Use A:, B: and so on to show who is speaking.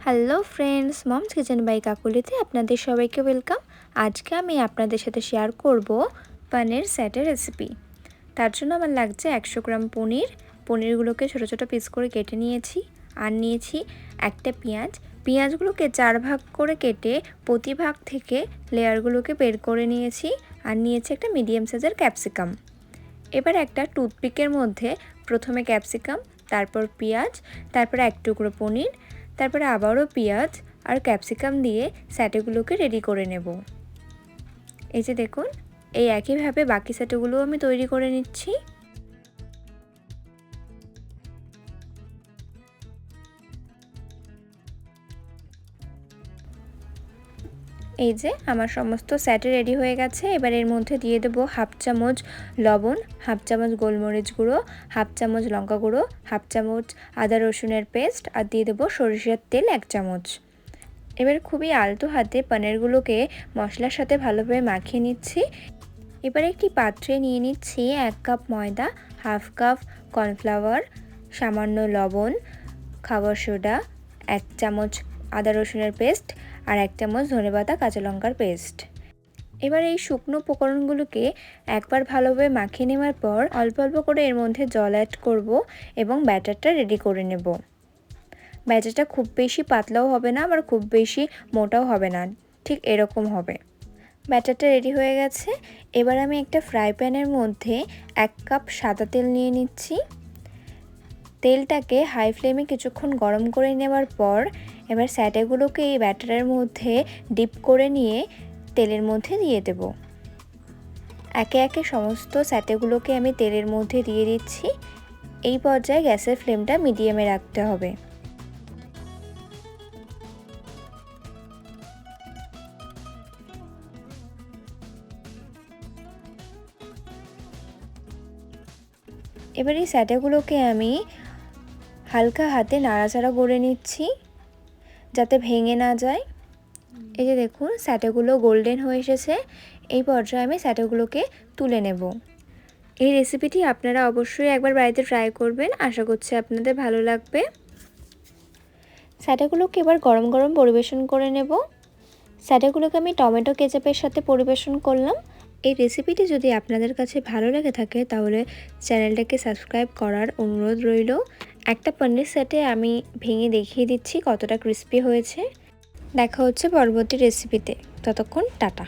A: Hello friends, mom's kitchen by কাকুলিতে আপনাদের সবাইকে ওয়েলকাম। আজকে আমি আপনাদের সাথে শেয়ার করব পনির স্যাটে রেসিপি। তার জন্য আমার লাগছে 100 গ্রাম পনিরগুলোকে ছোট ছোট পিস করে কেটে নিয়েছি। আর নিয়েছি একটা পেঁয়াজগুলোকে 4 ভাগ করে কেটে প্রতি ভাগ থেকে লেয়ারগুলোকে বের করে নিয়েছি। আর নিয়েছি একটা মিডিয়াম সাইজের ক্যাপসিকাম। এবার একটা টুথপিকের মধ্যে প্রথমে ক্যাপসিকাম, তারপর পেঁয়াজ, তারপরে এক টুকরো পনির, তারপরে আবারও পেঁয়াজ আর ক্যাপসিকাম দিয়ে স্যাটেগুলোকে রেডি করে নেব। এই যে দেখুন, এই একইভাবে বাকি স্যাটেগুলোও আমি তৈরি করে নিচ্ছি। এই যে আমার সমস্ত স্যাটে রেডি হয়ে গেছে। এবার এর মধ্যে দিয়ে দেবো হাফ চামচ লবণ, হাফ চামচ গোলমরিচ গুঁড়ো, হাফ চামচ লঙ্কা গুঁড়ো, হাফ চামচ আদা রসুনের পেস্ট, আর দিয়ে দেবো সরিষার তেল 1 চামচ। এবার খুবই আলতো হাতে পনিরগুলোকে মশলার সাথে ভালোভাবে মাখিয়ে নিচ্ছি। এবার একটি পাত্রে নিয়ে নিচ্ছি 1 কাপ ময়দা, হাফ কাপ কর্নফ্লাওয়ার, সামান্য লবণ, খাবার সোডা, 1 চামচ আদা রসুনের পেস্ট আর 1 চামচ ধনেপাতা কাঁচা লঙ্কার পেস্ট। এবার এই শুকনো উপকরণগুলোকে একবার ভালোভাবে মাখিয়ে নেওয়ার পর অল্প অল্প করে এর মধ্যে জল অ্যাড করব এবং ব্যাটারটা রেডি করে নেব। ব্যাটারটা খুব বেশি পাতলাও হবে না, আবার খুব বেশি মোটাও হবে না, ঠিক এরকম হবে। ব্যাটারটা রেডি হয়ে গেছে। এবার আমি একটা ফ্রাই প্যানের মধ্যে 1 কাপ সাদা তেল নিয়ে নিচ্ছি। তেলটাকে হাই ফ্লেমে কিছুক্ষণ গরম করে নেওয়ার পর এবার স্যাটেগুলোকে এই ব্যাটারের মধ্যে ডিপ করে নিয়ে তেলের মধ্যে দিয়ে দেব। একে একে সমস্ত স্যাটেগুলোকে আমি তেলের মধ্যে দিয়ে দিচ্ছি। এই পর্যায়ে গ্যাসের ফ্লেমটা মিডিয়ামে রাখতে হবে। এবার এই স্যাটেগুলোকে আমি হালকা হাতে নাড়াচাড়া করে নিচ্ছি যাতে ভেঙে না যায়। এই যে দেখুন, স্যাটেগুলো গোল্ডেন হয়ে এসেছে। এই পর্যায়ে আমি স্যাটেগুলোকে তুলে নেব। এই রেসিপিটি আপনারা অবশ্যই একবার বাড়িতে ট্রাই করবেন, আশা করছি আপনাদের ভালো লাগবে। স্যাটেগুলোকে এবার গরম গরম পরিবেশন করে নেব। স্যাটেগুলোকে আমি টমেটো কেচাপের সাথে পরিবেশন করলাম। এই রেসিপিটি যদি আপনাদের কাছে ভালো লেগে থাকে তাহলে চ্যানেলটাকে সাবস্ক্রাইব করার অনুরোধ রইল। একটা পনির স্যাটে আমি ভেঙে দেখিয়ে দিচ্ছি কতটা ক্রিস্পি হয়েছে। দেখা হচ্ছে পরবর্তী রেসিপিতে, ততক্ষণ টাটা।